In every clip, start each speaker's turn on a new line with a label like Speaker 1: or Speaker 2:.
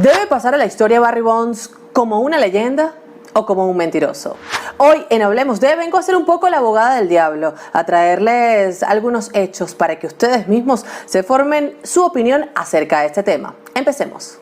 Speaker 1: ¿Debe pasar a la historia Barry Bonds como una leyenda o como un mentiroso? Hoy en Hablemos de vengo a ser un poco la abogada del diablo, a traerles algunos hechos para que ustedes mismos se formen su opinión acerca de este tema. Empecemos.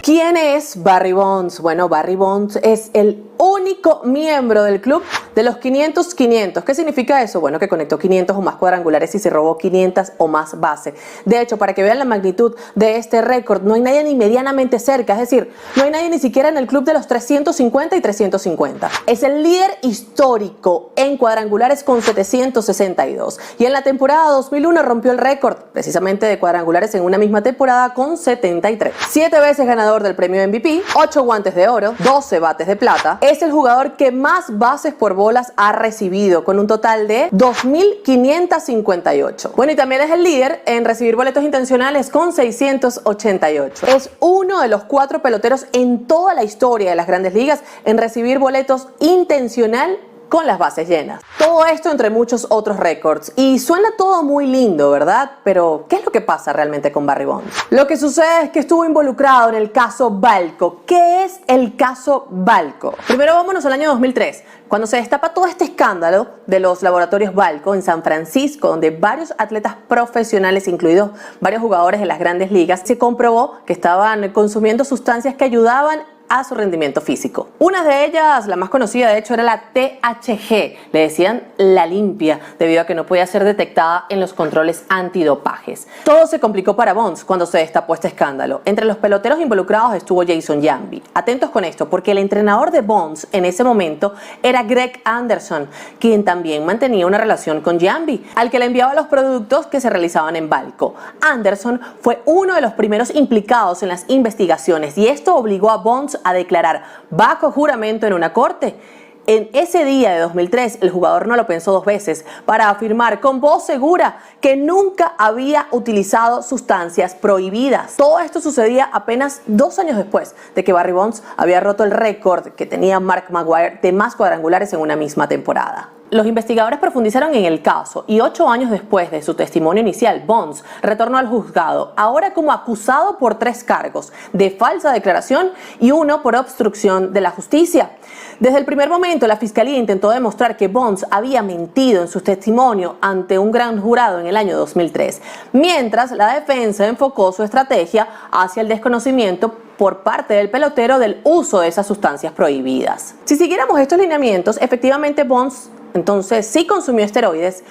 Speaker 1: ¿Quién es Barry Bonds? Bueno, Barry Bonds es el único miembro del club de los 500-500. ¿Qué significa eso? Bueno, que conectó 500 o más cuadrangulares y se robó 500 o más bases. De hecho, para que vean la magnitud de este récord, no hay nadie ni medianamente cerca. Es decir, no hay nadie ni siquiera en el club de los 350 y 350. Es el líder histórico en cuadrangulares con 762. Y en la temporada 2001 rompió el récord, precisamente de cuadrangulares en una misma temporada con 73. 7 veces ganador del premio MVP, 8 guantes de oro, 12 bates de plata. Es el jugador que más bases por bolas ha recibido, con un total de 2.558. Bueno, y también es el líder en recibir boletos intencionales con 688. Es uno de los 4 peloteros en toda la historia de las Grandes Ligas en recibir boletos intencional con las bases llenas. Todo esto entre muchos otros récords. Y suena todo muy lindo, ¿verdad? Pero, ¿qué es lo que pasa realmente con Barry Bonds? Lo que sucede es que estuvo involucrado en el caso Balco. ¿Qué es el caso Balco? Primero vámonos al año 2003, cuando se destapa todo este escándalo de los laboratorios Balco en San Francisco, donde varios atletas profesionales, incluidos varios jugadores de las Grandes Ligas, se comprobó que estaban consumiendo sustancias que ayudaban a su rendimiento físico. Una de ellas, la más conocida de hecho, era la THG, le decían la limpia, debido a que no podía ser detectada en los controles antidopajes. Todo se complicó para Bonds cuando se destapó este escándalo. Entre los peloteros involucrados estuvo Jason Giambi. Atentos con esto, porque el entrenador de Bonds en ese momento era Greg Anderson, quien también mantenía una relación con Giambi, al que le enviaba los productos que se realizaban en Balco. Anderson fue uno de los primeros implicados en las investigaciones y esto obligó a Bonds a declarar bajo juramento en una corte. En ese día de 2003, el jugador no lo pensó 2 veces para afirmar con voz segura que nunca había utilizado sustancias prohibidas. Todo esto sucedía apenas 2 años después de que Barry Bonds había roto el récord que tenía Mark McGwire de más cuadrangulares en una misma temporada. Los investigadores profundizaron en el caso y 8 años después de su testimonio inicial, Bonds retornó al juzgado, ahora como acusado por 3 cargos de falsa declaración y 1 por obstrucción de la justicia. Desde el primer momento, la fiscalía intentó demostrar que Bonds había mentido en su testimonio ante un gran jurado en el año 2003, mientras la defensa enfocó su estrategia hacia el desconocimiento por parte del pelotero del uso de esas sustancias prohibidas. Si siguiéramos estos lineamientos, efectivamente Bonds entonces sí consumió esteroides,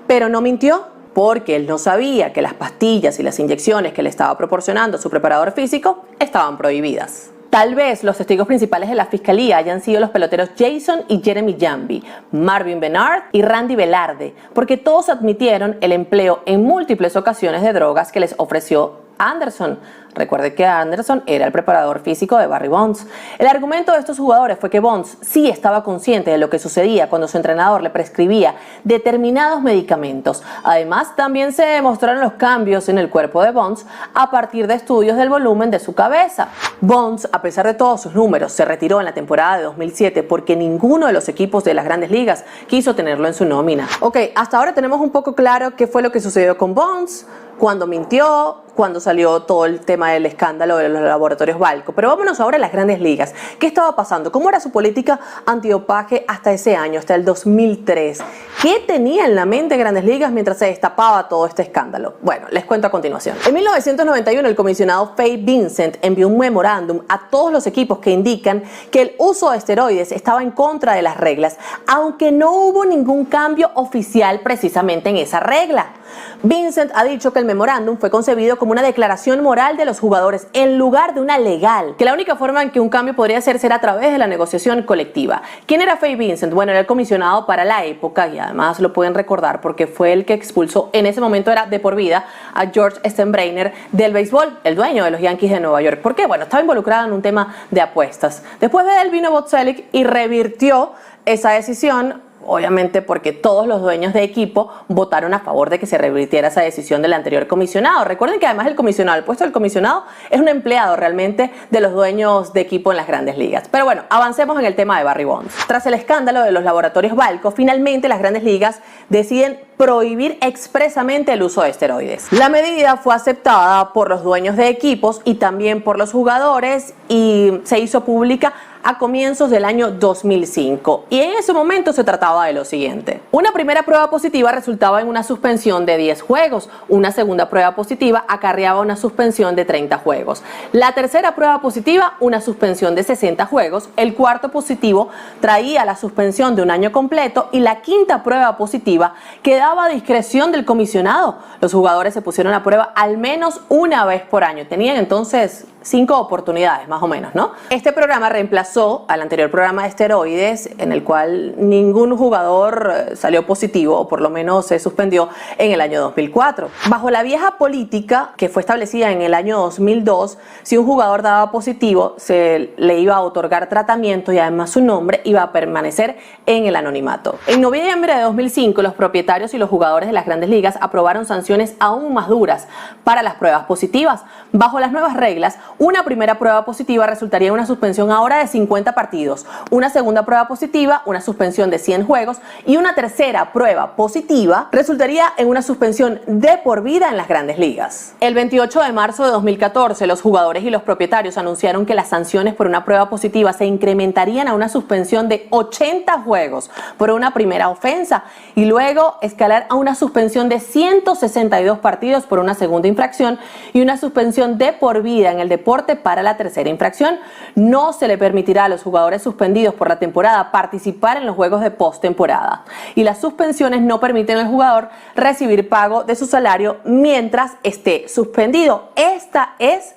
Speaker 1: pero no mintió, porque él no sabía que las pastillas y las inyecciones que le estaba proporcionando su preparador físico estaban prohibidas. Tal vez los testigos principales de la fiscalía hayan sido los peloteros Jason y Jeremy Giambi, Marvin Benard y Randy Velarde, porque todos admitieron el empleo en múltiples ocasiones de drogas que les ofreció Anderson. Recuerde que Anderson era el preparador físico de Barry Bonds. El argumento de estos jugadores fue que Bonds sí estaba consciente de lo que sucedía cuando su entrenador le prescribía determinados medicamentos. Además, también se demostraron los cambios en el cuerpo de Bonds a partir de estudios del volumen de su cabeza. Bonds, a pesar de todos sus números, se retiró en la temporada de 2007 porque ninguno de los equipos de las Grandes Ligas quiso tenerlo en su nómina. Ok, hasta ahora tenemos un poco claro qué fue lo que sucedió con Bonds, cuando mintió, cuando salió todo el tema del escándalo de los laboratorios Balco. Pero vámonos ahora a las Grandes Ligas. ¿Qué estaba pasando? ¿Cómo era su política antidopaje hasta ese año, hasta el 2003? ¿Qué tenía en la mente Grandes Ligas mientras se destapaba todo este escándalo? Bueno, les cuento a continuación. En 1991, el comisionado Fay Vincent envió un memorándum a todos los equipos que indican que el uso de esteroides estaba en contra de las reglas, aunque no hubo ningún cambio oficial precisamente en esa regla. Vincent ha dicho que el memorándum fue concebido como una declaración moral de los jugadores en lugar de una legal, que la única forma en que un cambio podría hacerse era a través de la negociación colectiva. ¿Quién era Fay Vincent? Bueno, era el comisionado para la época y además lo pueden recordar porque fue el que expulsó, en ese momento era de por vida, a George Steinbrenner del béisbol, el dueño de los Yankees de Nueva York. ¿Por qué? Bueno, estaba involucrado en un tema de apuestas. Después de él vino Bob Selleck y revirtió esa decisión obviamente porque todos los dueños de equipo votaron a favor de que se revirtiera esa decisión del anterior comisionado. Recuerden que además el comisionado, el puesto del comisionado es un empleado realmente de los dueños de equipo en las grandes ligas. Pero bueno, avancemos en el tema de Barry Bonds. Tras el escándalo de los laboratorios Balco, finalmente las grandes ligas deciden prohibir expresamente el uso de esteroides. La medida fue aceptada por los dueños de equipos y también por los jugadores y se hizo pública a comienzos del año 2005, y en ese momento se trataba de lo siguiente: una primera prueba positiva resultaba en una suspensión de 10 juegos, una segunda prueba positiva acarreaba una suspensión de 30 juegos, la tercera prueba positiva una suspensión de 60 juegos, el cuarto positivo traía la suspensión de un año completo y la quinta prueba positiva quedaba a discreción del comisionado. Los jugadores se pusieron a prueba al menos una vez por año, tenían entonces 5 oportunidades más o menos, ¿no? Este programa reemplazó al anterior programa de esteroides, en el cual ningún jugador salió positivo, o por lo menos se suspendió en el año 2004. Bajo la vieja política que fue establecida en el año 2002, si un jugador daba positivo, se le iba a otorgar tratamiento y además su nombre iba a permanecer en el anonimato. En noviembre de 2005, los propietarios y los jugadores de las grandes ligas aprobaron sanciones aún más duras para las pruebas positivas. Bajo las nuevas reglas, una primera prueba positiva resultaría en una suspensión ahora de 50 partidos, una segunda prueba positiva, una suspensión de 100 juegos y una tercera prueba positiva resultaría en una suspensión de por vida en las grandes ligas. El 28 de marzo de 2014, los jugadores y los propietarios anunciaron que las sanciones por una prueba positiva se incrementarían a una suspensión de 80 juegos por una primera ofensa y luego escalar a una suspensión de 162 partidos por una segunda infracción y una suspensión de por vida en el deporte para la tercera infracción. No se le permitirá a los jugadores suspendidos por la temporada participar en los juegos de postemporada y las suspensiones no permiten al jugador recibir pago de su salario mientras esté suspendido. Esta es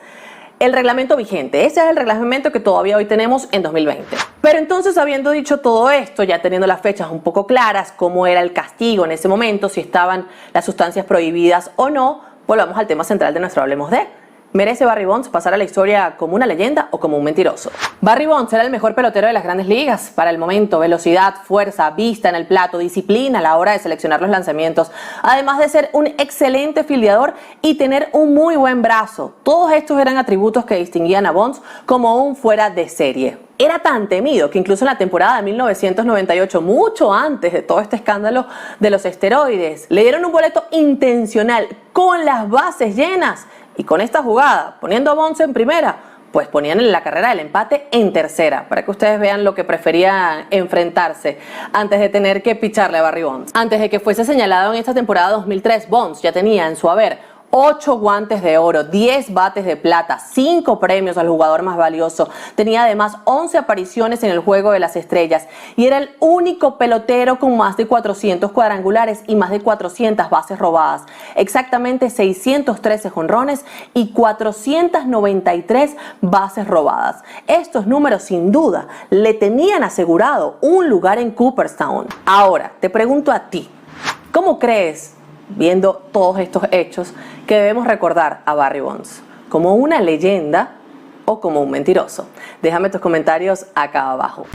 Speaker 1: el reglamento vigente, ese es el reglamento que todavía hoy tenemos en 2020. Pero entonces, habiendo dicho todo esto, ya teniendo las fechas un poco claras, cómo era el castigo en ese momento, si estaban las sustancias prohibidas o no, volvamos al tema central de nuestro Hablemos de. ¿Merece Barry Bonds pasar a la historia como una leyenda o como un mentiroso? Barry Bonds era el mejor pelotero de las grandes ligas para el momento: velocidad, fuerza, vista en el plato, disciplina a la hora de seleccionar los lanzamientos, además de ser un excelente fildeador y tener un muy buen brazo. Todos estos eran atributos que distinguían a Bonds como un fuera de serie. Era tan temido que incluso en la temporada de 1998, mucho antes de todo este escándalo de los esteroides, le dieron un boleto intencional con las bases llenas. Y con esta jugada, poniendo a Bonds en primera, pues ponían en la carrera del empate en tercera, para que ustedes vean lo que prefería enfrentarse antes de tener que picharle a Barry Bonds. Antes de que fuese señalado en esta temporada 2003, Bonds ya tenía en su haber 8 guantes de oro, 10 bates de plata, 5 premios al jugador más valioso. Tenía además 11 apariciones en el Juego de las Estrellas y era el único pelotero con más de 400 cuadrangulares y más de 400 bases robadas. Exactamente 613 jonrones y 493 bases robadas. Estos números sin duda le tenían asegurado un lugar en Cooperstown. Ahora, te pregunto a ti, ¿cómo crees, viendo todos estos hechos, que debemos recordar a Barry Bonds? ¿Como una leyenda o como un mentiroso? Déjame tus comentarios acá abajo.